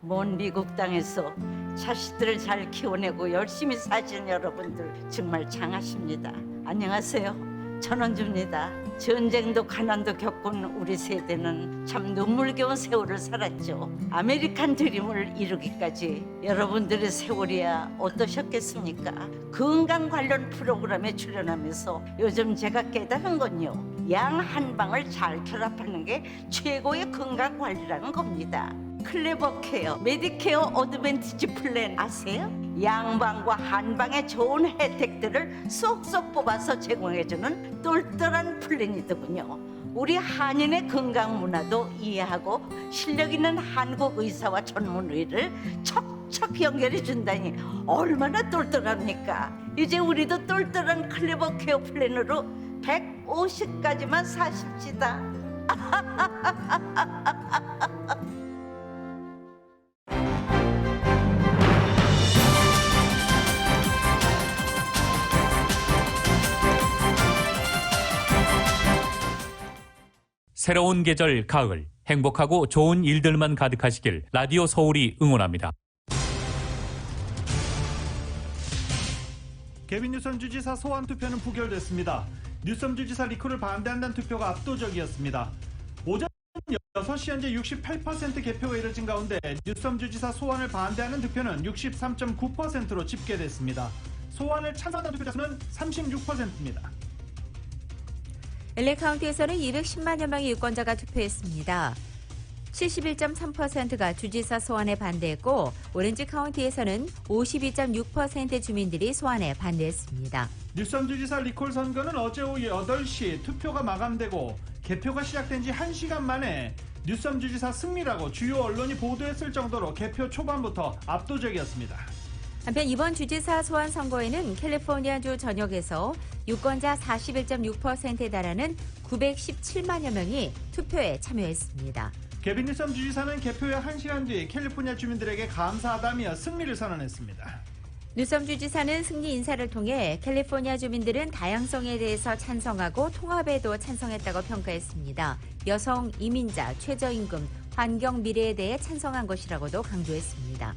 먼 미국 땅에서 자식들을 잘 키워내고 열심히 사신 여러분들 정말 장하십니다. 안녕하세요. 전원주입니다. 전쟁도 가난도 겪은 우리 세대는 참 눈물겨운 세월을 살았죠. 아메리칸 드림을 이루기까지 여러분들의 세월이야 어떠셨겠습니까? 건강 관련 프로그램에 출연하면서 요즘 제가 깨달은 건요, 양 한 방을 잘 결합하는 게 최고의 건강 관리라는 겁니다. 클레버 케어, 메디케어 어드밴티지 플랜 아세요? 양방과 한방의 좋은 혜택들을 쏙쏙 뽑아서 제공해주는 똘똘한 플랜이더군요. 우리 한인의 건강 문화도 이해하고 실력 있는 한국 의사와 전문의를 척척 연결해 준다니 얼마나 똘똘합니까? 이제 우리도 똘똘한 클레버 케어 플랜으로 150까지만 사십시다. 새로운 계절 가을, 행복하고 좋은 일들만 가득하시길 라디오 서울이 응원합니다. 개빈 뉴섬 주지사 소환 투표는 부결됐습니다. 뉴섬 주지사 리콜을 반대한다는 투표가 압도적이었습니다. 오전 6시 현재 68% 개표가 이뤄진 가운데 뉴섬 주지사 소환을 반대하는 투표는 63.9%로 집계됐습니다. 소환을 찬성하는 투표자 수는 36%입니다. LA 카운티에서는 210만여 명의 유권자가 투표했습니다. 71.3%가 주지사 소환에 반대했고, 오렌지 카운티에서는 52.6%의 주민들이 소환에 반대했습니다. 뉴섬 주지사 리콜 선거는 어제 오후 8시 투표가 마감되고 개표가 시작된 지 1시간 만에 뉴섬 주지사 승리라고 주요 언론이 보도했을 정도로 개표 초반부터 압도적이었습니다. 한편 이번 주지사 소환 선거에는 캘리포니아주 전역에서 유권자 41.6%에 달하는 917만여 명이 투표에 참여했습니다. 개빈 뉴섬 주지사는 개표의 1시간 뒤 캘리포니아 주민들에게 감사하다며 승리를 선언했습니다. 뉴섬 주지사는 승리 인사를 통해 캘리포니아 주민들은 다양성에 대해서 찬성하고 통합에도 찬성했다고 평가했습니다. 여성, 이민자, 최저임금, 환경 미래에 대해 찬성한 것이라고도 강조했습니다.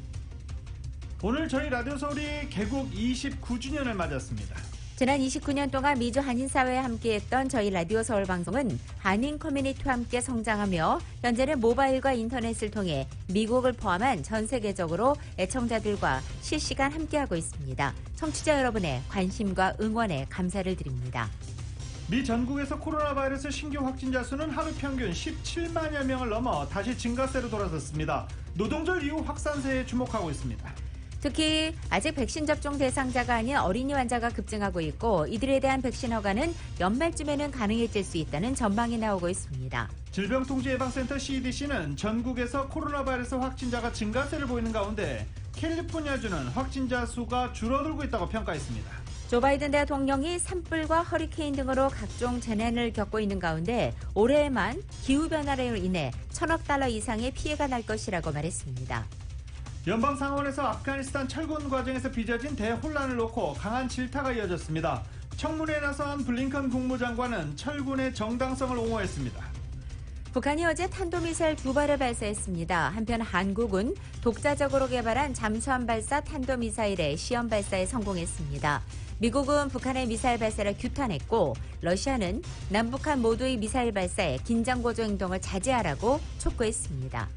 오늘 저희 라디오 서울이 개국 29주년을 맞았습니다. 지난 29년 동안 미주 한인사회에 함께했던 저희 라디오 서울 방송은 한인 커뮤니티와 함께 성장하며 현재는 모바일과 인터넷을 통해 미국을 포함한 전 세계적으로 애청자들과 실시간 함께하고 있습니다. 청취자 여러분의 관심과 응원에 감사를 드립니다. 미 전국에서 코로나 바이러스 신규 확진자 수는 하루 평균 17만여 명을 넘어 다시 증가세로 돌아섰습니다. 노동절 이후 확산세에 주목하고 있습니다. 특히 아직 백신 접종 대상자가 아닌 어린이 환자가 급증하고 있고, 이들에 대한 백신 허가는 연말쯤에는 가능해질 수 있다는 전망이 나오고 있습니다. 질병통제예방센터 CDC는 전국에서 코로나 바이러스 확진자가 증가세를 보이는 가운데 캘리포니아주는 확진자 수가 줄어들고 있다고 평가했습니다. 조 바이든 대통령이 산불과 허리케인 등으로 각종 재난을 겪고 있는 가운데 올해에만 기후변화로 인해 1,000억 달러 이상의 피해가 날 것이라고 말했습니다. 연방상원에서 아프가니스탄 철군 과정에서 빚어진 대혼란을 놓고 강한 질타가 이어졌습니다. 청문회에 나선 블링컨 국무장관은 철군의 정당성을 옹호했습니다. 북한이 어제 탄도미사일 2발을 발사했습니다. 한편 한국은 독자적으로 개발한 잠수함 발사 탄도미사일의 시험 발사에 성공했습니다. 미국은 북한의 미사일 발사를 규탄했고, 러시아는 남북한 모두의 미사일 발사에 긴장고조 행동을 자제하라고 촉구했습니다.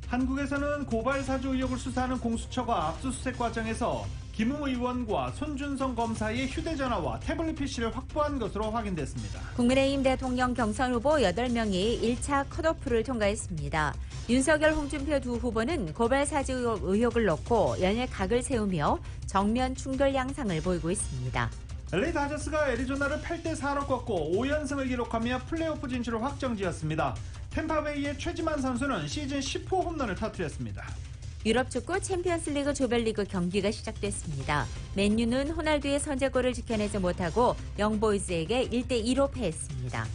한국에서는 고발 사주 의혹을 수사하는 공수처가 압수수색 과정에서 김웅 의원과 손준성 검사의 휴대전화와 태블릿 PC를 확보한 것으로 확인됐습니다. 국민의힘 대통령 경선 후보 8명이 1차 컷오프를 통과했습니다. 윤석열, 홍준표 두 후보는 고발 사주 의혹을 놓고 연일 각을 세우며 정면 충돌 양상을 보이고 있습니다. LA 다저스가 애리조나를 8대4로 꺾고 5연승을 기록하며 플레이오프 진출을 확정지었습니다. 템파베이의 최지만 선수는 시즌 10호 홈런을 터뜨렸습니다. 유럽 축구 챔피언스리그 조별리그 경기가 시작됐습니다. 맨유는 호날두의 선제골을 지켜내지 못하고 영보이즈에게 1대2로 패했습니다.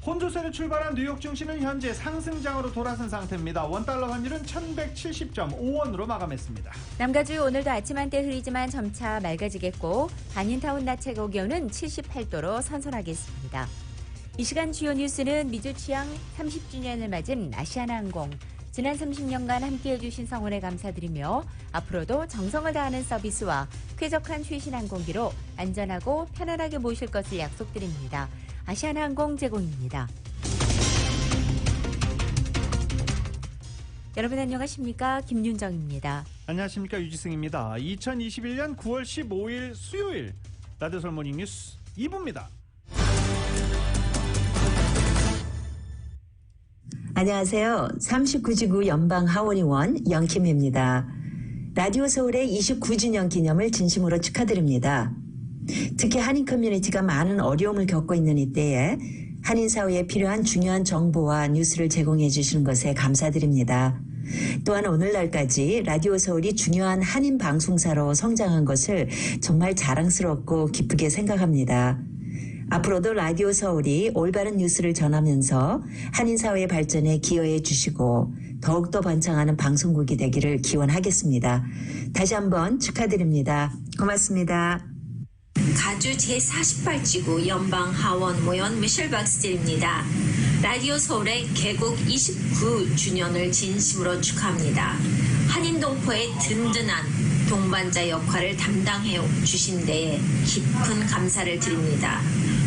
혼조세를 출발한 뉴욕 증시는 현재 상승장으로 돌아선 상태입니다. 원달러 환율은 1170.5원으로 마감했습니다. 남가주 오늘도 아침 한때 흐리지만 점차 맑아지겠고, 한인타운 낮 최고 기온은 78도로 선선하겠습니다. 이 시간 주요 뉴스는 미주 취항 30주년을 맞은 아시아나항공, 지난 30년간 함께해 주신 성원에 감사드리며 앞으로도 정성을 다하는 서비스와 쾌적한 최신 항공기로 안전하고 편안하게 모실 것을 약속드립니다. 아시아나항공 제공입니다. 여러분 안녕하십니까? 김윤정입니다. 안녕하십니까? 유지승입니다. 2021년 9월 15일 수요일 라디오 서울 모닝 뉴스 2부입니다. 안녕하세요. 39지구 연방 하원의원 영킴입니다. 라디오 서울의 29주년 기념을 진심으로 축하드립니다. 특히 한인 커뮤니티가 많은 어려움을 겪고 있는 이때에 한인 사회에 필요한 중요한 정보와 뉴스를 제공해 주시는 것에 감사드립니다. 또한 오늘날까지 라디오 서울이 중요한 한인 방송사로 성장한 것을 정말 자랑스럽고 기쁘게 생각합니다. 앞으로도 라디오 서울이 올바른 뉴스를 전하면서 한인 사회의 발전에 기여해 주시고 더욱더 번창하는 방송국이 되기를 기원하겠습니다. 다시 한번 축하드립니다. 고맙습니다. 가주 제48지구 연방하원 모연 미셸 박스질입니다. 라디오 서울의 개국 29주년을 진심으로 축하합니다. 한인 동포의 든든한 동반자 역할을 담당해 주신 데에 깊은 감사를 드립니다.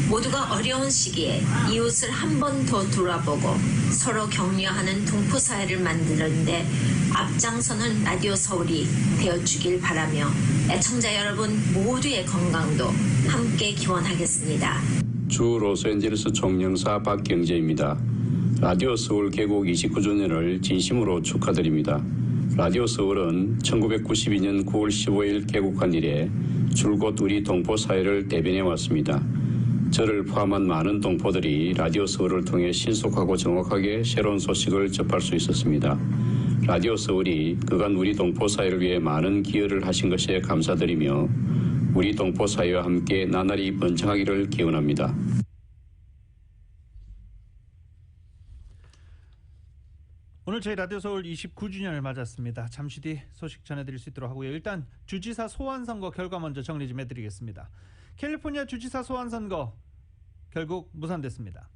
모두가 어려운 시기에 이웃을 한 번 더 돌아보고 서로 격려하는 동포 사회를 만드는데 앞장서는 라디오 서울이 되어주길 바라며 애청자 여러분 모두의 건강도 함께 기원하겠습니다. 주 로스앤젤레스 총영사 박경재입니다. 라디오 서울 개국 29주년을 진심으로 축하드립니다. 라디오 서울은 1992년 9월 15일 개국한 이래 줄곧 우리 동포 사회를 대변해 왔습니다. 저를 포함한 많은 동포들이 라디오 서울을 통해 신속하고 정확하게 새로운 소식을 접할 수 있었습니다. 라디오 서울이 그간 우리 동포 사회를 위해 많은 기여를 하신 것에 감사드리며 우리 동포 사회와 함께 나날이 번창하기를 기원합니다. 오늘 저희 라디오 서울 29주년을 맞았습니다. 잠시 뒤 소식 전해드릴 수 있도록 하고요. 일단 주지사 소환선거 결과 먼저 정리 좀 해드리겠습니다. 캘리포니아 주지사 소환선거 결국 무산됐습니다.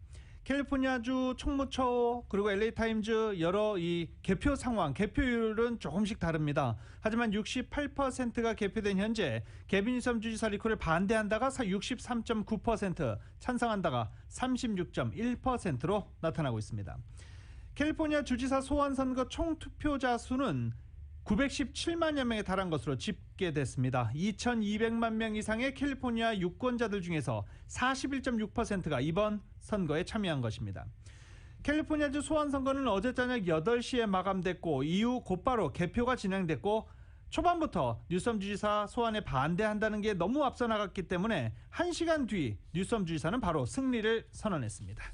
캘리포니아주 총무처 그리고 LA타임즈 여러 이 개표 상황, 개표율은 조금씩 다릅니다. 하지만 68%가 개표된 현재 개빈 뉴섬 주지사 리콜을 반대한다가 63.9%, 찬성한다가 36.1%로 나타나고 있습니다. 캘리포니아 주지사 소환선거 총 투표자 수는 917만여 명에 달한 것으로 집계됐습니다. 2,200만 명 이상의 캘리포니아 유권자들 중에서 41.6%가 이번 선거에 참여한 것입니다. 캘리포니아주 소환선거는 어제 저녁 8시에 마감됐고 이후 곧바로 개표가 진행됐고 초반부터 뉴섬 주지사 소환에 반대한다는 게 너무 앞서 나갔기 때문에 1시간 뒤 뉴섬 주지사는 바로 승리를 선언했습니다.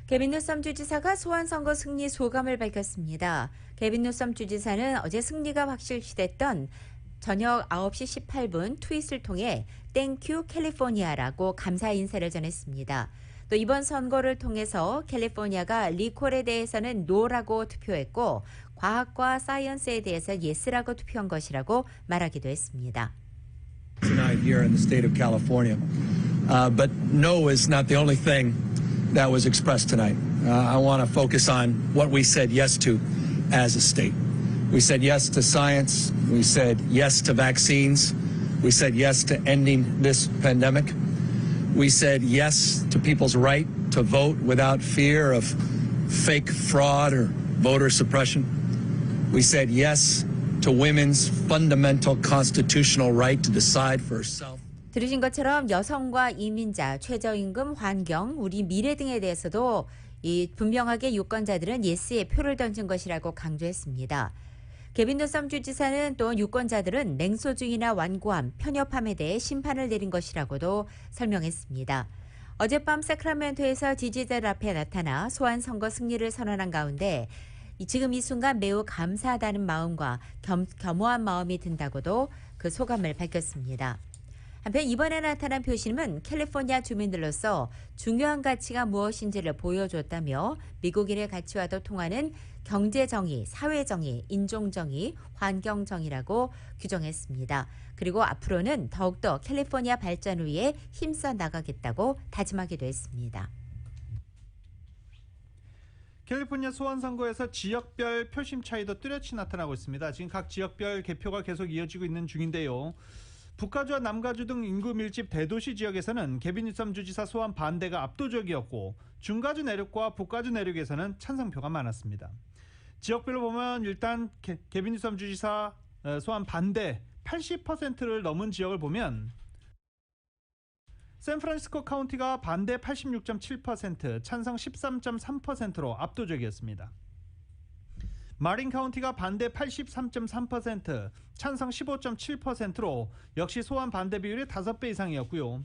개빈 뉴섬 주지사가 소환선거 승리 소감을 밝혔습니다. 개빈 뉴섬 주지사는 어제 승리가 확실시됐던 저녁 9시 18분 트윗을 통해 땡큐 캘리포니아라고 감사 인사를 전했습니다. 또 이번 선거를 통해서 캘리포니아가 리콜에 대해서는 노라고 투표했고 과학과 사이언스에 대해서 예스라고 투표한 것이라고 말하기도 했습니다. Tonight here in the state of California. But no is not the only thing that was expressed tonight. I want to focus on what we said yes to as a state. We said yes to science. We said yes to vaccines. We said yes to ending this pandemic. We said yes to people's right to vote without fear of fake fraud or voter suppression. We said yes to women's fundamental constitutional right to decide for herself. 들으신 것처럼 여성과 이민자, 최저임금, 환경, 우리 미래 등에 대해서도 분명하게 유권자들은 예스의 표를 던진 것이라고 강조했습니다. 개빈 뉴섬 주지사는 또 유권자들은 냉소중이나 완고함, 편협함에 대해 심판을 내린 것이라고도 설명했습니다. 어젯밤 세크라멘토에서 지지자들 앞에 나타나 소환 선거 승리를 선언한 가운데 지금 이 순간 매우 감사하다는 마음과 겸허한 마음이 든다고도 그 소감을 밝혔습니다. 한편 이번에 나타난 표심은 캘리포니아 주민들로서 중요한 가치가 무엇인지를 보여줬다며 미국인의 가치와도 통하는 경제정의, 사회정의, 인종정의, 환경정의라고 규정했습니다. 그리고 앞으로는 더욱더 캘리포니아 발전을 위해 힘써 나가겠다고 다짐하기도 했습니다. 캘리포니아 소환 선거에서 지역별 표심 차이도 뚜렷이 나타나고 있습니다. 지금 각 지역별 개표가 계속 이어지고 있는 중인데요. 북가주와 남가주 등 인구 밀집 대도시 지역에서는 개빈 뉴섬 주지사 소환 반대가 압도적이었고, 중가주 내륙과 북가주 내륙에서는 찬성표가 많았습니다. 지역별로 보면 일단 개빈 뉴섬 주지사 소환 반대 80%를 넘은 지역을 보면 샌프란시스코 카운티가 반대 86.7%, 찬성 13.3%로 압도적이었습니다. 마린 카운티가 반대 83.3%, 찬성 15.7%로 역시 소환 반대 비율이 5배 이상이었고요.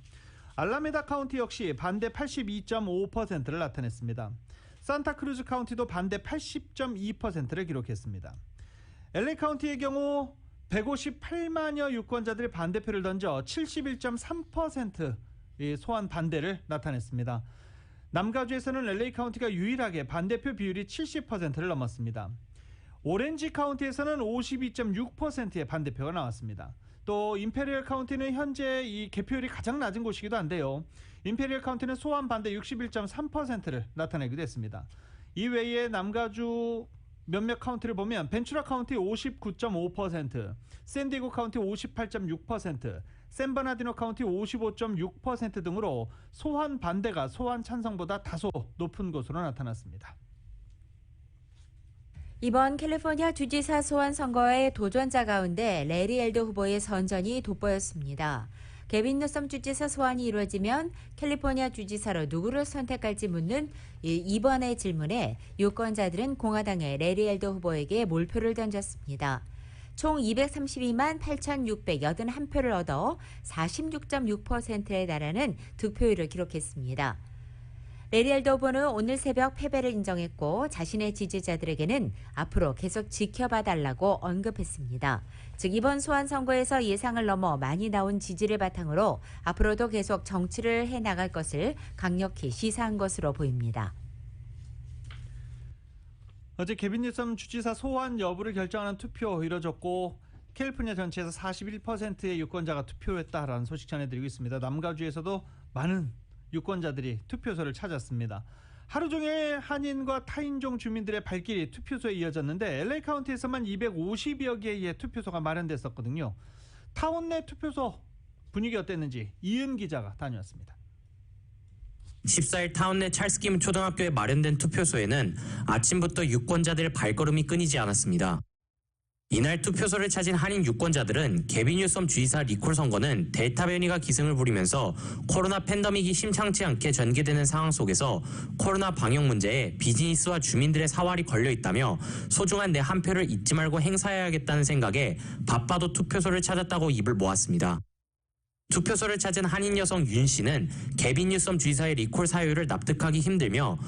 알라메다 카운티 역시 반대 82.5%를 나타냈습니다. 산타크루즈 카운티도 반대 80.2%를 기록했습니다. LA 카운티의 경우 158만여 유권자들이 반대표를 던져 71.3% 소환 반대를 나타냈습니다. 남가주에서는 LA 카운티가 유일하게 반대표 비율이 70%를 넘었습니다. 오렌지 카운티에서는 52.6%의 반대표가 나왔습니다. 또 임페리얼 카운티는 현재 이 개표율이 가장 낮은 곳이기도 한데요. 임페리얼 카운티는 소환 반대 61.3%를 나타내기도 했습니다. 이외에 남가주 몇몇 카운티를 보면 벤츄라 카운티 59.5%, 샌디에고 카운티 58.6%, 샌버나디노 카운티 55.6% 등으로 소환 반대가 소환 찬성보다 다소 높은 곳으로 나타났습니다. 이번 캘리포니아 주지사 소환 선거의 도전자 가운데 레리 엘더 후보의 선전이 돋보였습니다. 개빈 뉴섬 주지사 소환이 이루어지면 캘리포니아 주지사로 누구를 선택할지 묻는 이번의 질문에 유권자들은 공화당의 레리 엘더 후보에게 몰표를 던졌습니다. 총 232만 8,681표를 얻어 46.6%에 달하는 득표율을 기록했습니다. 레리 엘더 후보는 오늘 새벽 패배를 인정했고 자신의 지지자들에게는 앞으로 계속 지켜봐달라고 언급했습니다. 즉 이번 소환 선거에서 예상을 넘어 많이 나온 지지를 바탕으로 앞으로도 계속 정치를 해나갈 것을 강력히 시사한 것으로 보입니다. 어제 개빈 뉴섬 주지사 소환 여부를 결정하는 투표 이뤄졌고, 캘리포니아 전체에서 41%의 유권자가 투표했다라는 소식 전해드리고 있습니다. 남가주에서도 많은 유권자들이 투표소를 찾았습니다. 하루 종일 한인과 타인종 주민들의 발길이 투표소에 이어졌는데 LA 카운티에서만 250여 개의 투표소가 마련됐었거든요. 타운 내 투표소 분위기 어땠는지 이은 기자가 다녀왔습니다. 14일 타운 내 찰스 김 초등학교에 마련된 투표소에는 아침부터 유권자들의 발걸음이 끊이지 않았습니다. 이날 투표소를 찾은 한인 유권자들은 개빈 뉴섬 주지사 리콜 선거는 델타 변이가 기승을 부리면서 코로나 팬데믹이 심상치 않게 전개되는 상황 속에서 코로나 방역 문제에 비즈니스와 주민들의 사활이 걸려 있다며 소중한 내 한 표를 잊지 말고 행사해야겠다는 생각에 바빠도 투표소를 찾았다고 입을 모았습니다. 투표소를 찾은 한인 여성 윤 씨는 개빈 뉴섬 주지사의 리콜 사유를 납득하기 힘들며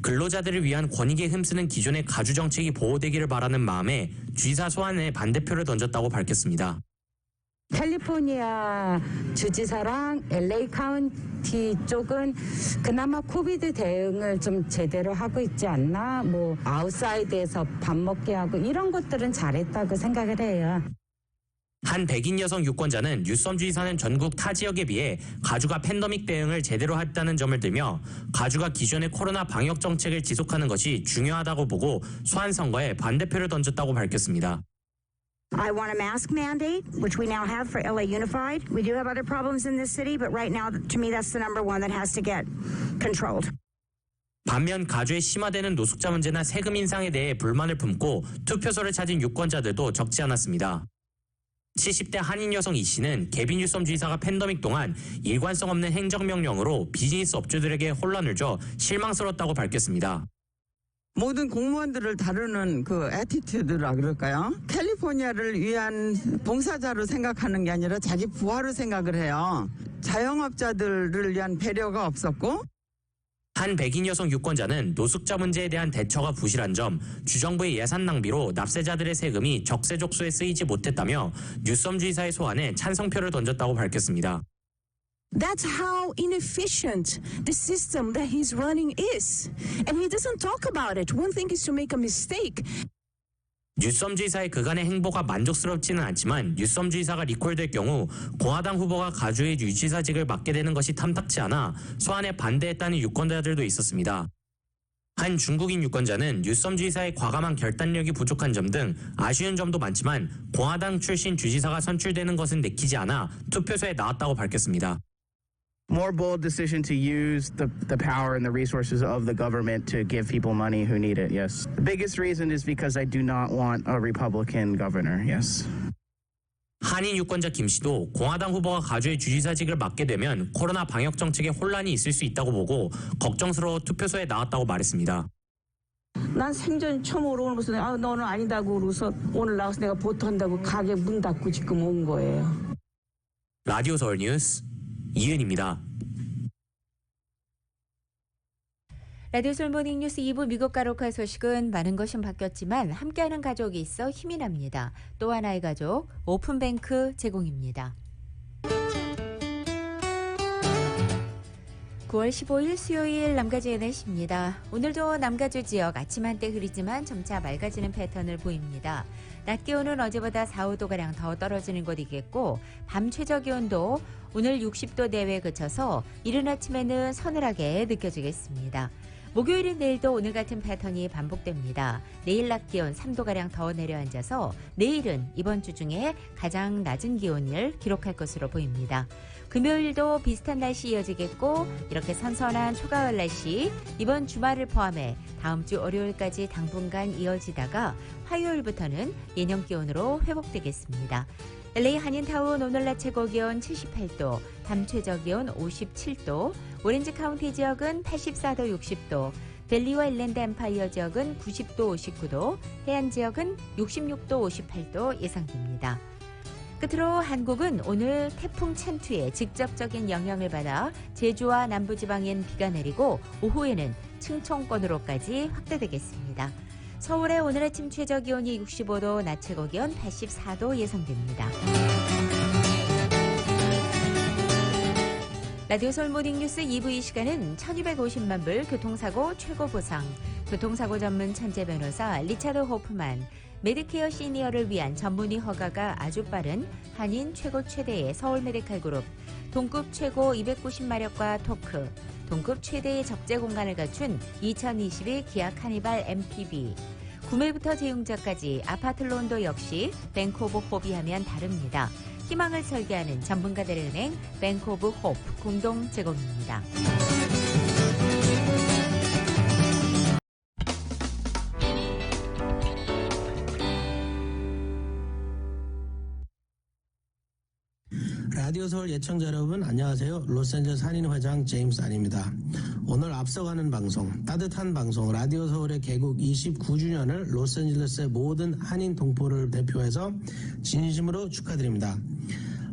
근로자들을 위한 권익에 힘쓰는 기존의 가주 정책이 보호되기를 바라는 마음에 주지사 소환에 반대표를 던졌다고 밝혔습니다. 캘리포니아 주지사랑 LA 카운티 쪽은 그나마 코비드 대응을 좀 제대로 하고 있지 않나, 아웃사이드에서 밥 먹게 하고 이런 것들은 잘했다고 생각을 해요. 한 백인 여성 유권자는 뉴섬 주지사는 전국 타 지역에 비해 가주가 팬데믹 대응을 제대로 했다는 점을 들며 가주가 기존의 코로나 방역 정책을 지속하는 것이 중요하다고 보고 소환 선거에 반대표를 던졌다고 밝혔습니다. I want a mask mandate, which we now have for LA Unified. We do have other problems in this city, but right now, to me, that's the number one that has to get controlled. 반면 가주에 심화되는 노숙자 문제나 세금 인상에 대해 불만을 품고 투표소를 찾은 유권자들도 적지 않았습니다. 70대 한인 여성 이 씨는 개빈 뉴섬 주지사가 팬데믹 동안 일관성 없는 행정명령으로 비즈니스 업주들에게 혼란을 줘 실망스럽다고 밝혔습니다. 모든 공무원들을 다루는 그 애티튜드라 그럴까요? 캘리포니아를 위한 봉사자로 생각하는 게 아니라 자기 부하로 생각을 해요. 자영업자들을 위한 배려가 없었고, 한 백인 여성 유권자는 노숙자 문제에 대한 대처가 부실한 점, 주정부의 예산 낭비로 납세자들의 세금이 적세적소에 쓰이지 못했다며 뉴섬 주지사의 소환에 찬성표를 던졌다고 밝혔습니다. That's how inefficient the system that he's running is. And he doesn't talk about it. One thing is to make a mistake. 뉴섬 주지사의 그간의 행보가 만족스럽지는 않지만 뉴섬 주지사가 리콜될 경우 공화당 후보가 가주의 주지사직을 맡게 되는 것이 탐탁치 않아 소환에 반대했다는 유권자들도 있었습니다. 한 중국인 유권자는 뉴섬 지사의 과감한 결단력이 부족한 점 등 아쉬운 점도 많지만 공화당 출신 주지사가 선출되는 것은 내키지 않아 투표소에 나왔다고 밝혔습니다. More bold decision to use the power and the resources of the government to give people money who need it, yes. The biggest reason is because I do not want a Republican governor, yes. 한인 유권자 김 씨도 공화당 후보가 가주의 주지사직을 맡게 되면 코로나 방역 정책에 혼란이 있을 수 있다고 보고 걱정스러워 투표소에 나왔다고 말했습니다. 난 생전 처음으로 오늘 무슨 너는 아니다고 그러고서 오늘 나와서 내가 보토한다고 가게 문 닫고 지금 온 거예요. 라디오 서울 뉴스 이은입니다. 라디오 서울 모닝 뉴스 2부 미국 가로카 소식은 많은 것은 바뀌었지만 함께하는 가족이 있어 힘이 납니다. 또 하나의 가족 오픈뱅크 제공입니다. 9월 15일 수요일 남가주의 날씨입니다. 오늘도 남가주 지역 아침 한때 흐리지만 점차 맑아지는 패턴을 보입니다. 낮 기온은 어제보다 4, 5도가량 더 떨어지는 곳이겠고 밤 최저 기온도 오늘 60도 내외에 그쳐서 이른 아침에는 서늘하게 느껴지겠습니다. 목요일인 내일도 오늘 같은 패턴이 반복됩니다. 내일 낮 기온 3도가량 더 내려앉아서 내일은 이번 주 중에 가장 낮은 기온을 기록할 것으로 보입니다. 금요일도 비슷한 날씨 이어지겠고 이렇게 선선한 초가을 날씨 이번 주말을 포함해 다음 주 월요일까지 당분간 이어지다가 화요일부터는 예년 기온으로 회복되겠습니다. LA 한인타운 오늘 낮 최고 기온 78도, 밤 최저 기온 57도, 오렌지 카운티 지역은 84도, 60도, 벨리와 일랜드 엠파이어 지역은 90도, 59도, 해안 지역은 66도, 58도 예상됩니다. 끝으로 한국은 오늘 태풍 찬투의 직접적인 영향을 받아 제주와 남부지방엔 비가 내리고 오후에는 충청권으로까지 확대되겠습니다. 서울의 오늘 아침 최저 기온이 65도, 낮 최고 기온 84도 예상됩니다. 라디오 서울 모닝 뉴스 2부 이 시간은 1250만 불 교통사고 최고 보상, 교통사고 전문 천재 변호사 리차드 호프만, 메디케어 시니어를 위한 전문의 허가가 아주 빠른 한인 최고 최대의 서울 메디칼 그룹, 동급 최고 290마력과 토크, 동급 최대의 적재 공간을 갖춘 2022 기아 카니발 MPV, 구매부터 제용자까지 아파트론도 역시 뱅크 오브 홉이 하면 다릅니다. 희망을 설계하는 전문가들의 은행 뱅크 오브 홉 공동 제공입니다. 라디오 서울 예청자 여러분 안녕하세요. 로스앤젤레스 한인 회장 제임스 안입니다. 오늘 앞서가는 방송, 따뜻한 방송 라디오 서울의 개국 29주년을 로스앤젤레스의 모든 한인 동포를 대표해서 진심으로 축하드립니다.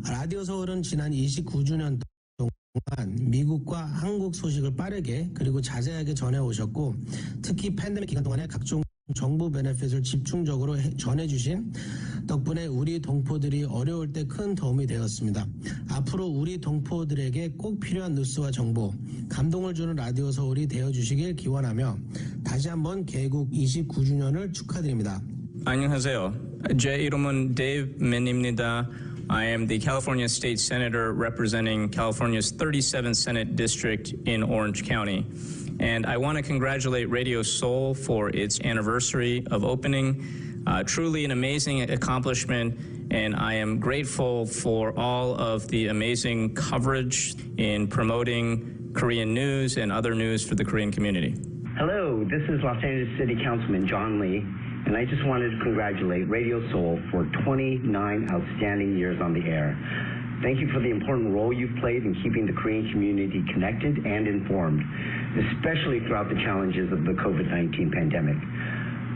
라디오 서울은 지난 29주년 동안 미국과 한국 소식을 빠르게 그리고 자세하게 전해오셨고 특히 팬데믹 기간 동안에 각종 정부 베네핏을 집중적으로 전해주신 덕분에 우리 동포들이 어려울 때 큰 도움이 되었습니다. 앞으로 우리 동포들에게 꼭 필요한 뉴스와 정보, 감동을 주는 라디오 서울이 되어주시길 기원하며 다시 한번 개국 29주년을 축하드립니다. 안녕하세요. 제 이름은 데이브 맨입니다. I am the California State Senator representing California's 37th Senate District in Orange County. And I want to congratulate Radio Soul for its anniversary of opening. Truly an amazing accomplishment, and I am grateful for all of the amazing coverage in promoting Korean news and other news for the Korean community. Hello, this is Los Angeles City Councilman John Lee, and I just wanted to congratulate Radio Soul for 29 outstanding years on the air. Thank you for the important role you've played in keeping the Korean community connected and informed, especially throughout the challenges of the COVID-19 pandemic.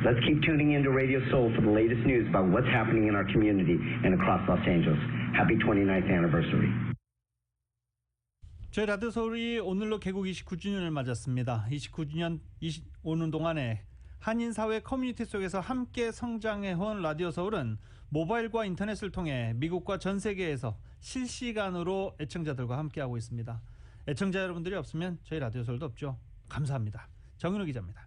Let's keep tuning into Radio Soul for the latest news about what's happening in our community and across Los Angeles. Happy 29th anniversary. 저희 라디오 서울이 오늘로 개국 29주년을 맞았습니다. 29주년 오는 동안에 한인사회 커뮤니티 속에서 함께 성장해온 라디오 서울은 모바일과 인터넷을 통해 미국과 전 세계에서 실시간으로 애청자들과 함께하고 있습니다. 애청자 여러분들이 없으면 저희 라디오 서울도 없죠. 감사합니다. 정윤호 기자입니다.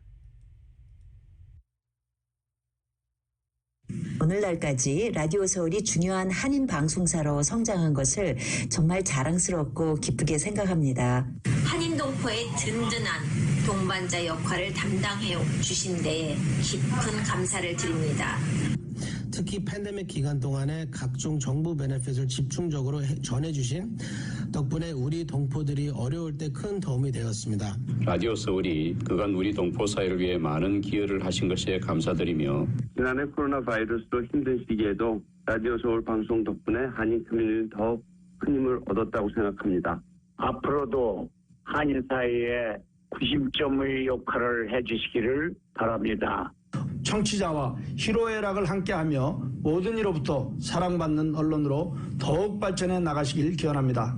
오늘날까지 라디오 서울이 중요한 한인 방송사로 성장한 것을 정말 자랑스럽고 기쁘게 생각합니다. 한인 동포의 든든한 동반자 역할을 담당해 주신 데에 깊은 감사를 드립니다. 특히 팬데믹 기간 동안에 각종 정부 베네핏을 집중적으로 전해주신 덕분에 우리 동포들이 어려울 때 큰 도움이 되었습니다. 라디오 서울이 그간 우리 동포 사회를 위해 많은 기여를 하신 것에 감사드리며 지난해 코로나 바이러스로 힘든 시기에도 라디오 서울 방송 덕분에 한인 커뮤니티는 더 큰 힘을 얻었다고 생각합니다. 앞으로도 한인 사회에 90점의 역할을 해주시기를 바랍니다. 청취자와 희로애락을 함께하며 모든 이로부터 사랑받는 언론으로 더욱 발전해 나가시길 기원합니다.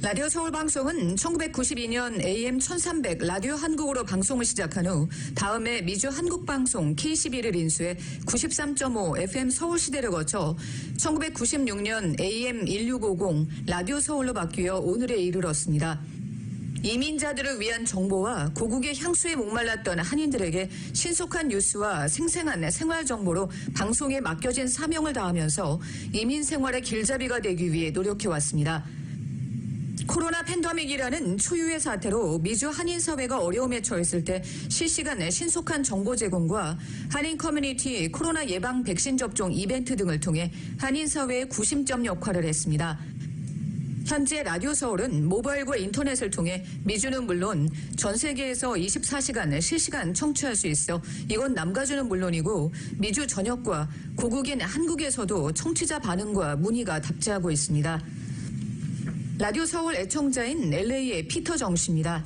라디오 서울 방송은 1992년 AM 1300 라디오 한국으로 방송을 시작한 후 다음에 미주 한국방송 KCB를 인수해 93.5 FM 서울시대를 거쳐 1996년 AM 1650 라디오 서울로 바뀌어 오늘에 이르렀습니다. 이민자들을 위한 정보와 고국의 향수에 목말랐던 한인들에게 신속한 뉴스와 생생한 생활 정보로 방송에 맡겨진 사명을 다하면서 이민 생활의 길잡이가 되기 위해 노력해왔습니다. 코로나 팬데믹이라는 초유의 사태로 미주 한인 사회가 어려움에 처했을 때 실시간 신속한 정보 제공과 한인 커뮤니티 코로나 예방 백신 접종 이벤트 등을 통해 한인 사회의 구심점 역할을 했습니다. 현재 라디오 서울은 모바일과 인터넷을 통해 미주는 물론 전 세계에서 24시간 실시간 청취할 수 있어 이건 남가주는 물론이고 미주 전역과 고국인 한국에서도 청취자 반응과 문의가 답지하고 있습니다. 라디오 서울 애청자인 LA의 피터 정 씨입니다.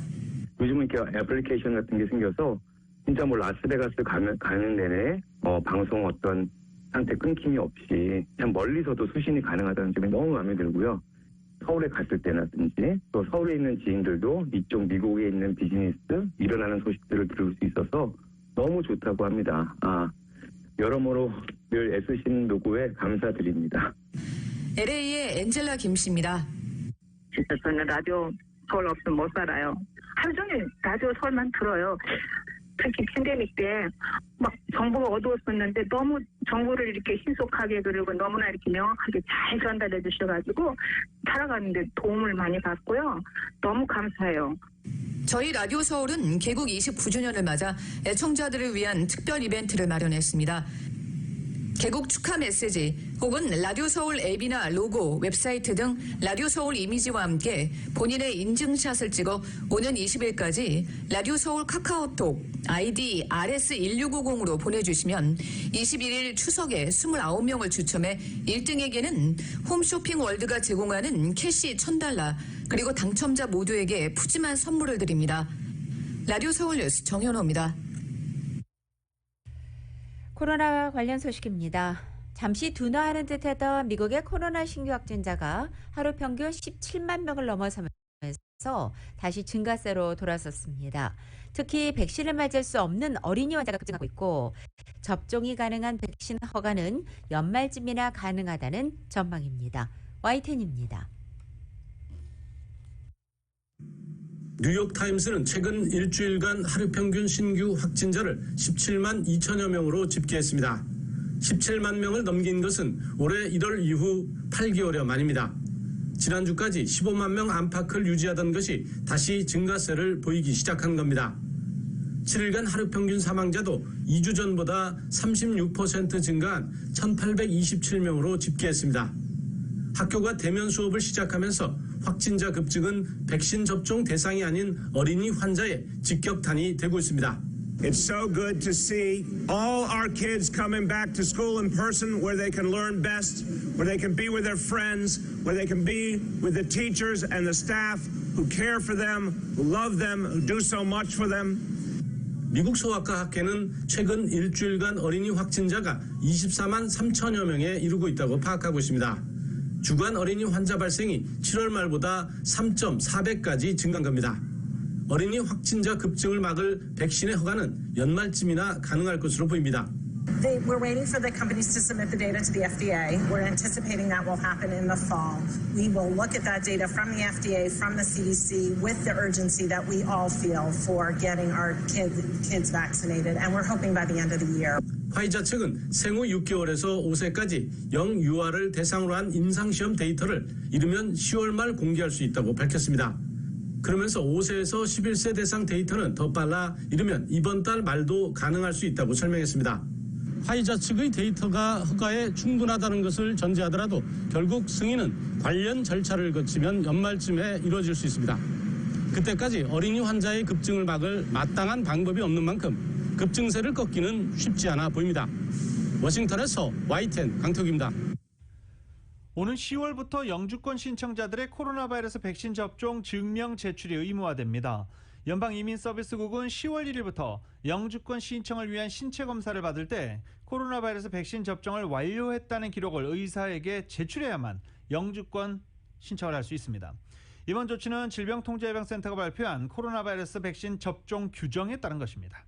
요즘은 이렇게 애플리케이션 같은 게 생겨서 진짜 뭐 라스베가스 가는 내내 방송 어떤 상태 끊김이 없이 그냥 멀리서도 수신이 가능하다는 점이 너무 마음에 들고요. 서울에 갔을 때라든지 또 서울에 있는 지인들도 이쪽 미국에 있는 비즈니스 일어나는 소식들을 들을 수 있어서 너무 좋다고 합니다. 여러모로 늘 애쓰신 노고에 감사드립니다. LA의 엔젤라 김 씨입니다. 진짜 저는 라디오 서울 없으면 못 살아요. 하루 종일 라디오 서울만 들어요. 특히 팬데믹 때 막 정보가 어두웠었는데 너무 정보를 이렇게 신속하게 그리고 너무나 이렇게 명확하게 잘 전달해 주셔가지고 살아가는데 도움을 많이 받고요. 너무 감사해요. 저희 라디오 서울은 개국 29주년을 맞아 애청자들을 위한 특별 이벤트를 마련했습니다. 개국 축하 메시지 혹은 라디오 서울 앱이나 로고, 웹사이트 등 라디오 서울 이미지와 함께 본인의 인증샷을 찍어 오는 20일까지 라디오 서울 카카오톡 아이디 RS1650으로 보내주시면 21일 추석에 29명을 추첨해 1등에게는 홈쇼핑 월드가 제공하는 캐시 $1000 그리고 당첨자 모두에게 푸짐한 선물을 드립니다. 라디오 서울 뉴스 정현호입니다. 코로나 관련 소식입니다. 잠시 둔화하는 듯했던 미국의 코로나 신규 확진자가 하루 평균 17만 명을 넘어서면서 다시 증가세로 돌아섰습니다. 특히 백신을 맞을 수 없는 어린이 환자가 급증하고 있고 접종이 가능한 백신 허가는 연말쯤이나 가능하다는 전망입니다. YTN입니다. 뉴욕타임스는 최근 일주일간 하루 평균 신규 확진자를 17만 2천여 명으로 집계했습니다. 17만 명을 넘긴 것은 올해 1월 이후 8개월여 만입니다. 지난주까지 15만 명 안팎을 유지하던 것이 다시 증가세를 보이기 시작한 겁니다. 7일간 하루 평균 사망자도 2주 전보다 36% 증가한 1,827명으로 집계했습니다. 학교가 대면 수업을 시작하면서 확진자 급증은 백신 접종 대상이 아닌 어린이 환자의 직격탄이 되고 있습니다. It's so good to see all our kids coming back to school in person where they can learn best, where they can be with their friends, where they can be with the teachers and the staff who care for them, who love them, who do so much for them. 미국 소아과 학회는 최근 일주일간 어린이 확진자가 24만 3천여 명에 이르고 있다고 파악하고 있습니다. 주간 어린이 환자 발생이 7월 말보다 3.4배까지 증가한 겁니다. 어린이 확진자 급증을 막을 백신의 허가는 연말쯤이나 가능할 것으로 보입니다. We're waiting for the companies to submit the data to the FDA. We're anticipating that will happen in the fall. We will look at that data from the FDA, from the CDC, with the urgency that we all feel for getting our kids vaccinated. And we're hoping by the end of the year. 화이자 측은 생후 6개월에서 5세까지 영유아를 대상으로 한 임상시험 데이터를 이르면 10월 말 공개할 수 있다고 밝혔습니다. 그러면서 5세에서 11세 대상 데이터는 더 빨라 이르면 이번 달 말도 가능할 수 있다고 설명했습니다. 화이자 측의 데이터가 허가에 충분하다는 것을 전제하더라도 결국 승인은 관련 절차를 거치면 연말쯤에 이루어질 수 있습니다. 그때까지 어린이 환자의 급증을 막을 마땅한 방법이 없는 만큼 급증세를 꺾기는 쉽지 않아 보입니다. 워싱턴에서 YTN 강태욱입니다. 오는 10월부터 영주권 신청자들의 코로나 바이러스 백신 접종 증명 제출이 의무화됩니다. 연방이민서비스국은 10월 1일부터 영주권 신청을 위한 신체 검사를 받을 때 코로나 바이러스 백신 접종을 완료했다는 기록을 의사에게 제출해야만 영주권 신청을 할 수 있습니다. 이번 조치는 질병통제예방센터가 발표한 코로나 바이러스 백신 접종 규정에 따른 것입니다.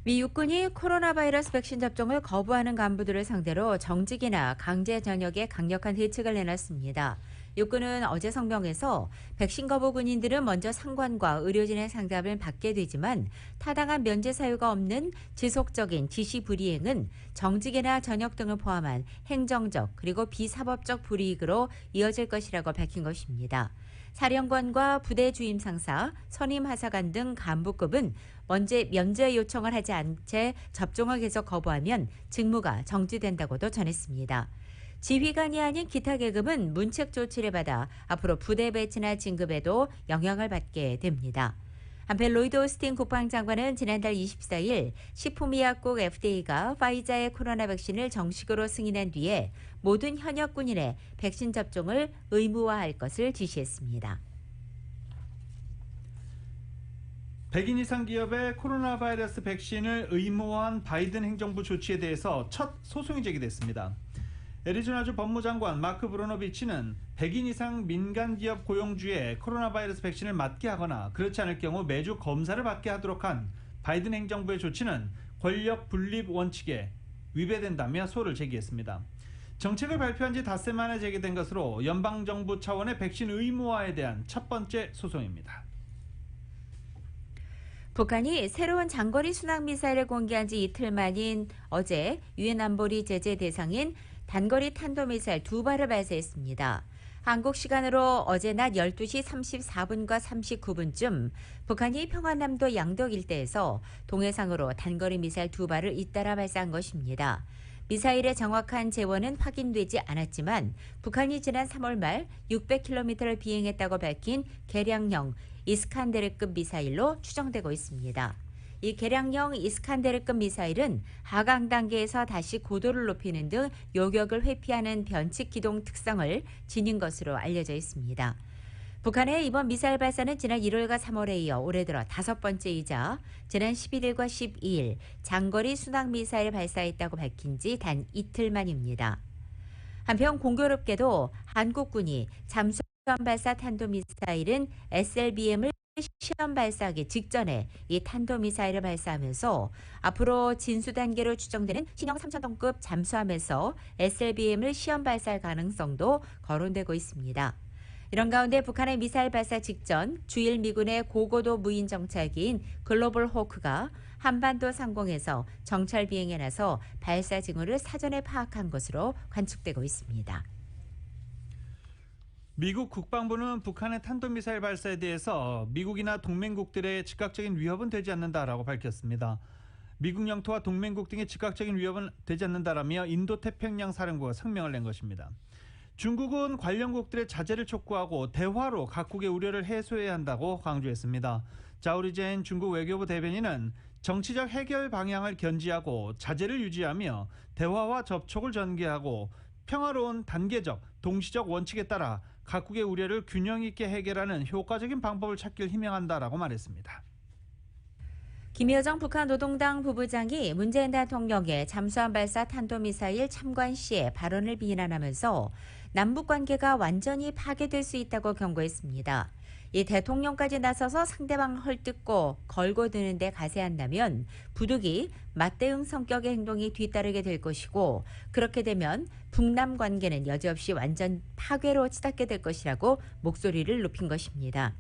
미 육군이 코로나 바이러스 백신 접종을 거부하는 간부들을 상대로 정직이나 강제 전역에 강력한 대책을 내놨습니다. 육군은 어제 성명에서 백신 거부 군인들은 먼저 상관과 의료진의 상담을 받게 되지만 타당한 면제 사유가 없는 지속적인 지시 불이행은 정직이나 전역 등을 포함한 행정적 그리고 비사법적 불이익으로 이어질 것이라고 밝힌 것입니다. 사령관과 부대 주임 상사, 선임 하사관 등 간부급은 먼저 면제 요청을 하지 않은 채 접종을 계속 거부하면 직무가 정지된다고도 전했습니다. 지휘관이 아닌 기타 계급은 문책 조치를 받아 앞으로 부대 배치나 진급에도 영향을 받게 됩니다. 한편 로이드 오스틴 국방장관은 지난달 24일 식품의약국 FDA가 파이자의 코로나 백신을 정식으로 승인한 뒤에 모든 현역 군인의 백신 접종을 의무화할 것을 지시했습니다. 100인 이상 기업의 코로나 바이러스 백신을 의무화한 바이든 행정부 조치에 대해서 첫 소송이 제기됐습니다. 애리조나주 법무장관 마크 브로노비치는 100인 이상 민간 기업 고용주에 코로나 바이러스 백신을 맞게 하거나 그렇지 않을 경우 매주 검사를 받게 하도록 한 바이든 행정부의 조치는 권력 분립 원칙에 위배된다며 소를 제기했습니다. 정책을 발표한 지 닷새 만에 제기된 것으로 연방정부 차원의 백신 의무화에 대한 첫 번째 소송입니다. 북한이 새로운 장거리 순항미사일을 공개한 지 이틀 만인 어제 유엔 안보리 제재 대상인 단거리 탄도미사일 2발을 발사했습니다. 한국 시간으로 어제 낮 12시 34분과 39분쯤 북한이 평안남도 양덕 일대에서 동해상으로 단거리 미사일 2발을 잇따라 발사한 것입니다. 미사일의 정확한 재원은 확인되지 않았지만 북한이 지난 3월 말 600km를 비행했다고 밝힌 개량형 이스칸데르급 미사일로 추정되고 있습니다. 이 개량형 이스칸데르급 미사일은 하강 단계에서 다시 고도를 높이는 등 요격을 회피하는 변칙 기동 특성을 지닌 것으로 알려져 있습니다. 북한의 이번 미사일 발사는 지난 1월과 3월에 이어 올해 들어 5번째이자 지난 11일과 12일 장거리 순항 미사일 발사했다고 밝힌 지 단 이틀 만입니다. 한편 공교롭게도 한국군이 잠수함 발사 탄도미사일은 SLBM을 시험 발사하기 직전에 이 탄도미사일을 발사하면서 앞으로 진수 단계로 추정되는 신형 3000톤급 잠수함에서 SLBM을 시험 발사할 가능성도 거론되고 있습니다. 이런 가운데 북한의 미사일 발사 직전 주일 미군의 고고도 무인 정찰기인 글로벌 호크가 한반도 상공에서 정찰 비행에 나서 발사 징후를 사전에 파악한 것으로 관측되고 있습니다. 미국 국방부는 북한의 탄도미사일 발사에 대해서 미국이나 동맹국들의 즉각적인 위협은 되지 않는다라고 밝혔습니다. 미국 영토와 동맹국 등의 즉각적인 위협은 되지 않는다라며 인도태평양 사령부가 성명을 낸 것입니다. 중국은 관련국들의 자제를 촉구하고 대화로 각국의 우려를 해소해야 한다고 강조했습니다. 자오리젠 중국 외교부 대변인은 정치적 해결 방향을 견지하고 자제를 유지하며 대화와 접촉을 전개하고 평화로운 단계적, 동시적 원칙에 따라 각국의 우려를 균형 있게 해결하는 효과적인 방법을 찾길 희망한다라고 말했습니다. 김여정 북한 노동당 부부장이 문재인 대통령의 잠수함 발사 탄도미사일 참관 시에 발언을 비난하면서 남북 관계가 완전히 파괴될 수 있다고 경고했습니다. 이 대통령까지 나서서 상대방을 헐뜯고 걸고 드는 데 가세한다면 부득이 맞대응 성격의 행동이 뒤따르게 될 것이고 그렇게 되면 북남 관계는 여지없이 완전 파괴로 치닫게 될 것이라고 목소리를 높인 것입니다.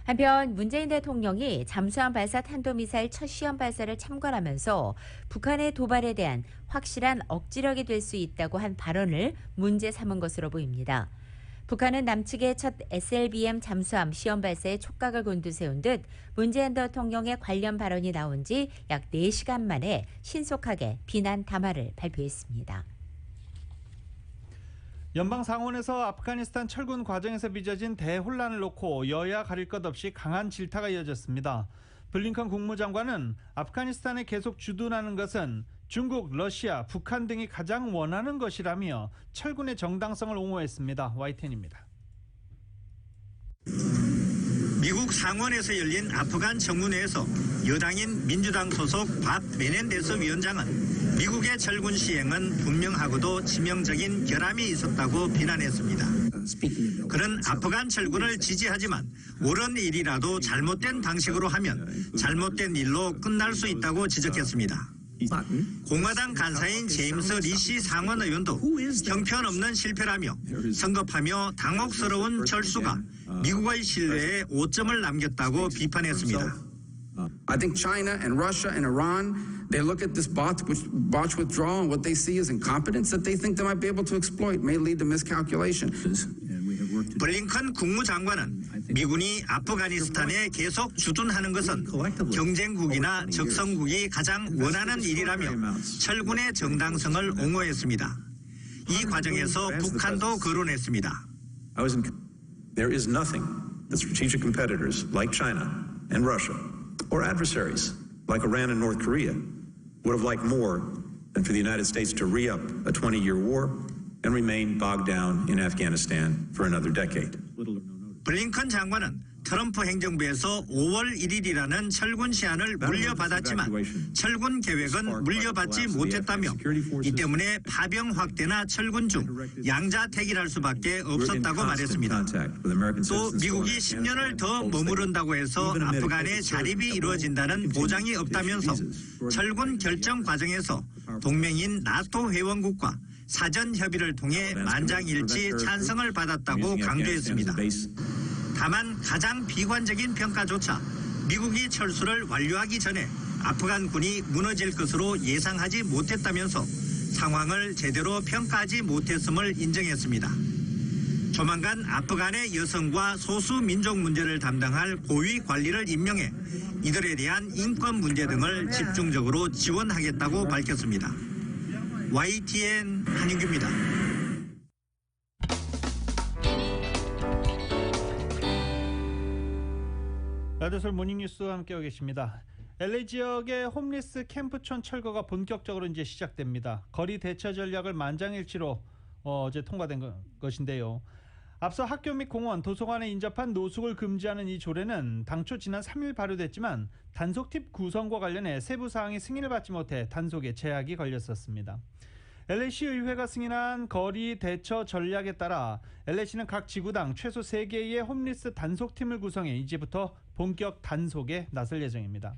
한편 문재인 대통령이 잠수함 발사 탄도미사일 첫 시험 발사를 참관하면서 북한의 도발에 대한 확실한 억지력이 될 수 있다고 한 발언을 문제 삼은 것으로 보입니다. 북한은 남측의 첫 SLBM 잠수함 시험 발사에 촉각을 곤두세운 듯 문재인 대통령의 관련 발언이 나온 지 약 4시간 만에 신속하게 비난 담화를 발표했습니다. 연방상원에서 아프가니스탄 철군 과정에서 빚어진 대혼란을 놓고 여야 가릴 것 없이 강한 질타가 이어졌습니다. 블링컨 국무장관은 아프가니스탄에 계속 주둔하는 것은 중국, 러시아, 북한 등이 가장 원하는 것이라며 철군의 정당성을 옹호했습니다. YTN입니다. 미국 상원에서 열린 아프간 정문회에서 여당인 민주당 소속 밥 메넨데스 위원장은 미국의 철군 시행은 분명하고도 치명적인 결함이 있었다고 비난했습니다. 그는 아프간 철군을 지지하지만 옳은 일이라도 잘못된 방식으로 하면 잘못된 일로 끝날 수 있다고 지적했습니다. 공화당 간사인 제임스 리시 상원 의원도 형편없는 실패라며 성급하며 당혹스러운 철수가 미국의 신뢰에 오점을 남겼다고 비판했습니다. I think China and Russia and Iran, they look at this botched withdrawal and what they see is incompetence that they think they might be able to exploit, may lead to miscalculation. 블링컨 국무장관은 미군이 아프가니스탄에 계속 주둔하는 것은 경쟁국이나 적성국이 가장 원하는 일이라며 철군의 정당성을 옹호했습니다. 이 과정에서 북한도 거론했습니다. There is nothing that strategic competitors like China and Russia or adversaries like Iran and North Korea would have liked more than for the United States to re-up a 20-year war and remain bogged down in Afghanistan for another decade. 블링컨 장관은 트럼프 행정부에서 5월 1일이라는 철군 시한을 물려받았지만 철군 계획은 물려받지 못했다며 이 때문에 파병 확대나 철군 중 양자택일할 수밖에 없었다고 말했습니다. 또 미국이 10년을 더 머무른다고 해서 아프간에 자립이 이루어진다는 보장이 없다면서 철군 결정 과정에서 동맹인 나토 회원국과 사전 협의를 통해 만장일치 찬성을 받았다고 강조했습니다. 다만 가장 비관적인 평가조차 미국이 철수를 완료하기 전에 아프간군이 무너질 것으로 예상하지 못했다면서 상황을 제대로 평가하지 못했음을 인정했습니다. 조만간 아프간의 여성과 소수 민족 문제를 담당할 고위 관리를 임명해 이들에 대한 인권 문제 등을 집중적으로 지원하겠다고 밝혔습니다. YTN 한인규입니다. 라디오솔 모닝뉴스와 함께하고 계십니다. LA 지역의 홈리스 캠프촌 철거가 본격적으로 이제 시작됩니다. 거리 대처 전략을 만장일치로 어제 통과된 것인데요. 앞서 학교 및 공원, 도서관에 인접한 노숙을 금지하는 이 조례는 당초 지난 3일 발효됐지만 단속팀 구성과 관련해 세부 사항이 승인을 받지 못해 단속에 제약이 걸렸었습니다. LA시 의회가 승인한 거리 대처 전략에 따라 LA시는 각 지구당 최소 3개의 홈리스 단속팀을 구성해 이제부터 본격 단속에 나설 예정입니다.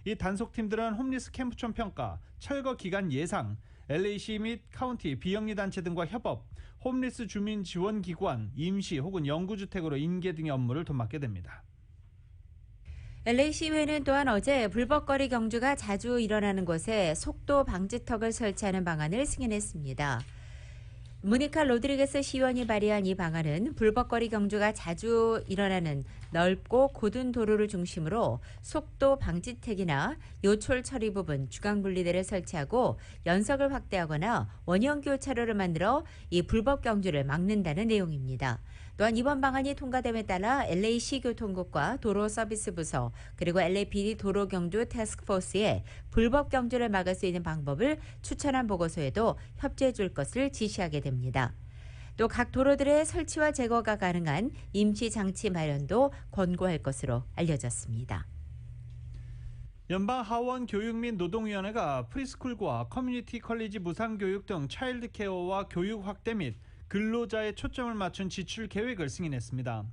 이 단속팀들은 홈리스 캠프촌 평가, 철거 기간 예상, LA시 및 카운티 비영리단체 등과 협업, 홈리스 주민 지원 기관, 임시 혹은 영구주택으로 인계 등의 업무를 돕게 됩니다. LA시의회는 또한 어제 불법거리 경주가 자주 일어나는 곳에 속도 방지턱을 설치하는 방안을 승인했습니다. 모니카 로드리게스 시의원이 발의한 이 방안은 불법거리 경주가 자주 일어나는 넓고 고든 도로를 중심으로 속도 방지턱이나 요철 처리 부분 주강 분리대를 설치하고 연석을 확대하거나 원형 교차로를 만들어 이 불법 경주를 막는다는 내용입니다. 또한 이번 방안이 통과됨에 따라 LA시 교통국과 도로서비스부서 그리고 LAPD 도로경주 태스크포스에 불법 경주를 막을 수 있는 방법을 추천한 보고서에도 협조해 줄 것을 지시하게 됩니다. 또 각 도로들의 설치와 제거가 가능한 임시장치 마련도 권고할 것으로 알려졌습니다. 연방 하원 교육 및 노동위원회가 프리스쿨과 커뮤니티 컬리지 무상교육 등 차일드 케어와 교육 확대 및 근로자에 초점을 맞춘 지출 계획을 승인했습니다.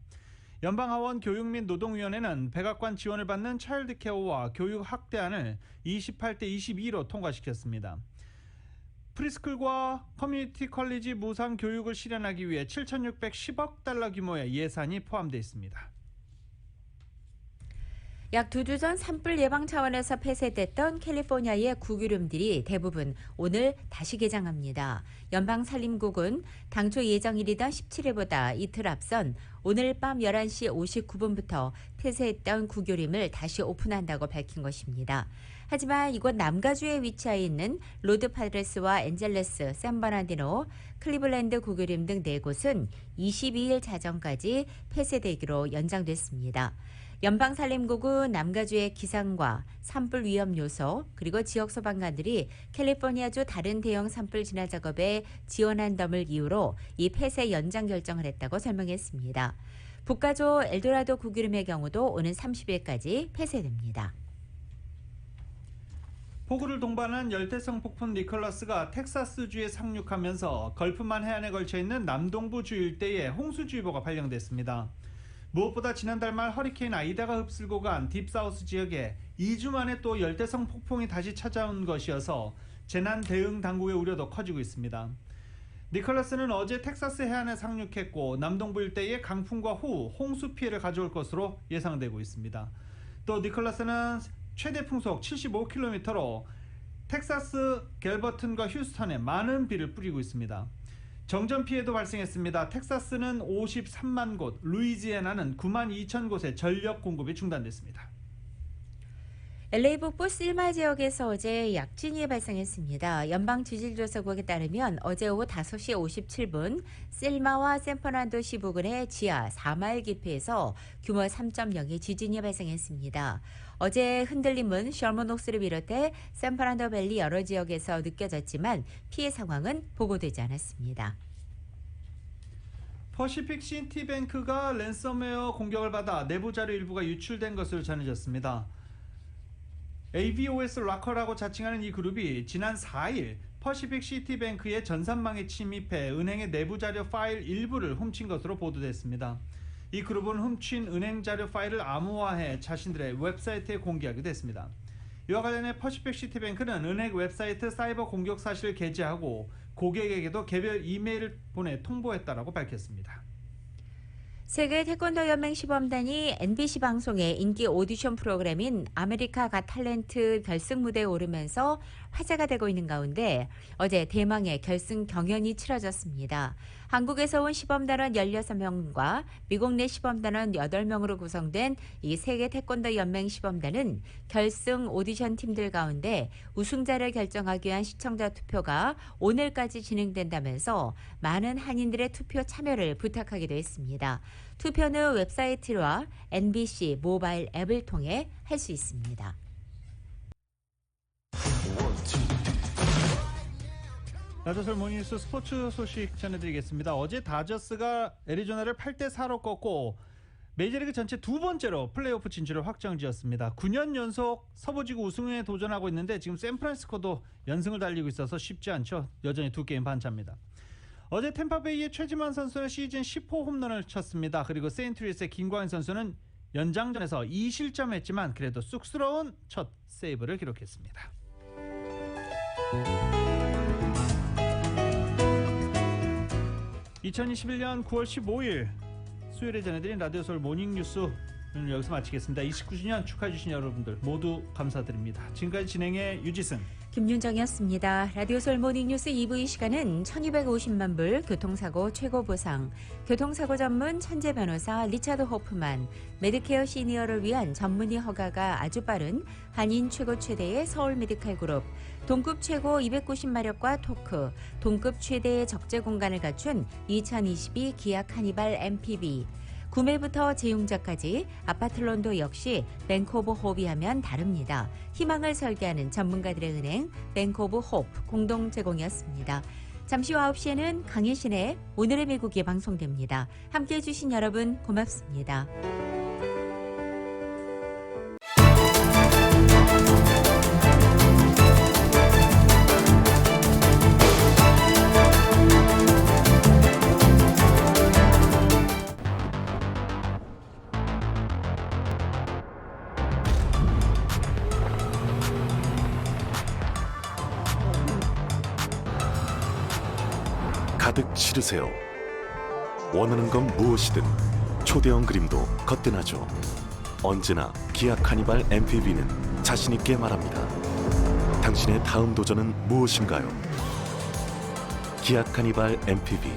연방하원 교육 및 노동위원회는 백악관 지원을 받는 차일드 케어와 교육 확대안을 28대 22로 통과시켰습니다. 프리스쿨과 커뮤니티 컬리지 무상 교육을 실현하기 위해 7,610억 달러 규모의 예산이 포함되어 있습니다. 약 2주 전 산불 예방 차원에서 폐쇄됐던 캘리포니아의 구규름들이 대부분 오늘 다시 개장합니다. 연방산림국은 당초 예정일이던 17일보다 이틀 앞선 오늘 밤 11시 59분부터 폐쇄했던 구규림을 다시 오픈한다고 밝힌 것입니다. 하지만 이곳 남가주에 위치해 있는 로드파드레스와 엔젤레스, 샌버나디노, 클리블랜드 구규림 등 4곳은 22일 자정까지 폐쇄되기로 연장됐습니다. 연방산림국은 남가주의 기상과 산불 위험 요소 그리고 지역 소방관들이 캘리포니아주 다른 대형 산불 진화 작업에 지원한 점을 이유로 이 폐쇄 연장 결정을 했다고 설명했습니다. 북가주 엘도라도 구규림의 경우도 오는 30일까지 폐쇄됩니다. 폭우를 동반한 열대성 폭풍 니콜라스가 텍사스주에 상륙하면서 걸프만 해안에 걸쳐있는 남동부 주 일대에 홍수주의보가 발령됐습니다. 무엇보다 지난달 말 허리케인 아이다가 흡수고 간 딥사우스 지역에 2주 만에 또 열대성 폭풍이 다시 찾아온 것이어서 재난 대응 당국의 우려도 커지고 있습니다. 니콜라스는 어제 텍사스 해안에 상륙했고 남동부 일대에 강풍과 호우, 홍수 피해를 가져올 것으로 예상되고 있습니다. 또 니콜라스는 최대 풍속 75km로 텍사스 갤버튼과 휴스턴에 많은 비를 뿌리고 있습니다. 정전 피해도 발생했습니다. 텍사스는 53만 곳, 루이지애나는 9만 2천 곳의 전력 공급이 중단됐습니다. LA 북부 실마 지역에서 어제 약진이 발생했습니다. 연방지질조사국에 따르면 어제 오후 5시 57분 실마와 샌퍼란도시 부근의 지하 4마일 깊이에서 규모 3.0의 지진이 발생했습니다. 어제 흔들림은 셔먼옥스를 비롯해 샌퍼란도 밸리 여러 지역에서 느껴졌지만 피해 상황은 보고되지 않았습니다. 퍼시픽 시티뱅크가 랜섬웨어 공격을 받아 내부 자료 일부가 유출된 것으로 전해졌습니다. AVOS 락커라고 자칭하는 이 그룹이 지난 4일 퍼시픽 시티뱅크의 전산망에 침입해 은행의 내부 자료 파일 일부를 훔친 것으로 보도됐습니다. 이 그룹은 훔친 은행 자료 파일을 암호화해 자신들의 웹사이트에 공개하기도 했습니다. 이와 관련해 퍼시픽 시티뱅크는 은행 웹사이트 사이버 공격 사실을 게재하고 고객에게도 개별 이메일을 보내 통보했다라고 밝혔습니다. 세계 태권도 연맹 시범단이 NBC 방송의 인기 오디션 프로그램인 아메리카 갓 탤런트 결승 무대에 오르면서 화제가 되고 있는 가운데 어제 대망의 결승 경연이 치러졌습니다. 한국에서 온 시범단원 16명과 미국 내 시범단원 8명으로 구성된 이 세계 태권도 연맹 시범단은 결승 오디션 팀들 가운데 우승자를 결정하기 위한 시청자 투표가 오늘까지 진행된다면서 많은 한인들의 투표 참여를 부탁하기도 했습니다. 투표는 웹사이트와 NBC 모바일 앱을 통해 할 수 있습니다. 라디오솔 모닝뉴스 스포츠 소식 전해드리겠습니다. 어제 다저스가 애리조나를 8대4로 꺾고 메이저리그 전체 두 번째로 플레이오프 진출을 확정지었습니다. 9년 연속 서부지구 우승에 도전하고 있는데 지금 샌프란시스코도 연승을 달리고 있어서 쉽지 않죠. 여전히 2게임 반차입니다. 어제 템파베이의 최지만 선수는 시즌 10호 홈런을 쳤습니다. 그리고 세인트루이스의 김광현 선수는 연장전에서 2실점했지만 그래도 쑥스러운 첫 세이브를 기록했습니다. (2021년 9월 15일) 수요일에 전해드린 라디오솔 모닝뉴스 오늘 여기서 마치겠습니다. 29주년 축하해주신 여러분들 모두 감사드립니다. 지금까지 진행의 유지승, 김윤정이었습니다. 라디오솔 모닝뉴스 2부 이 시간은 1250만 불 교통사고 최고 보상, 교통사고 전문 천재 변호사 리차드 호프만, 메디케어 시니어를 위한 전문의 허가가 아주 빠른 한인 최고 최대의 서울 메디칼 그룹, 동급 최고 290마력과 토크, 동급 최대의 적재 공간을 갖춘 2022 기아 카니발 MPV, 구매부터 재용자까지 아파트론도 역시 뱅크 오브 홉이 하면 다릅니다. 희망을 설계하는 전문가들의 은행 뱅크 오브 홉 공동 제공이었습니다. 잠시 후 9시에는 강희신의 오늘의 미국이 방송됩니다. 함께해 주신 여러분 고맙습니다. 가득 실으세요. 원하는 건 무엇이든 초대형 그림도 거뜬하죠. 언제나 기아 카니발 MPV는 자신있게 말합니다. 당신의 다음 도전은 무엇인가요? 기아 카니발 MPV